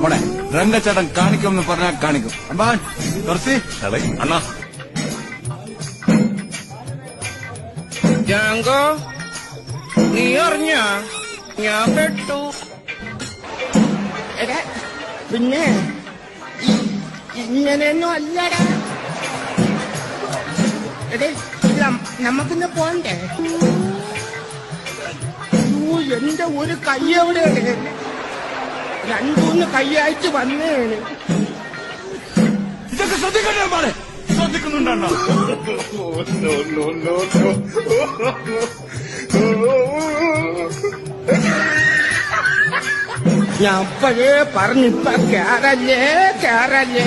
മോനെ രംഗച്ചേട്ടൻ കാണിക്കുമെന്ന് പറഞ്ഞാൽ കാണിക്കും. അമ്പാൻ തുറസി അണ്ണാ ജാങ്കോ, നീ അറിഞ്ഞ ഞാൻ പെട്ടു. എടാ പിന്നെ ഇങ്ങനെയൊന്നും അല്ലടാ. എടേ നമുക്കിന്ന് പോണ്ടേ? എന്റെ ഒരു കൈ എവിടെയാണ്? രണ്ടൂന്ന് കൈയായിട്ട് വന്നേണ്. ഇതൊക്കെ ശ്രദ്ധിക്കണ്ടേ മോനെ? ശ്രദ്ധിക്കുന്നുണ്ടോ? ഞാൻ അപ്പോഴേ പറഞ്ഞിപ്പ കേറല്ലേ കേറല്ലേ.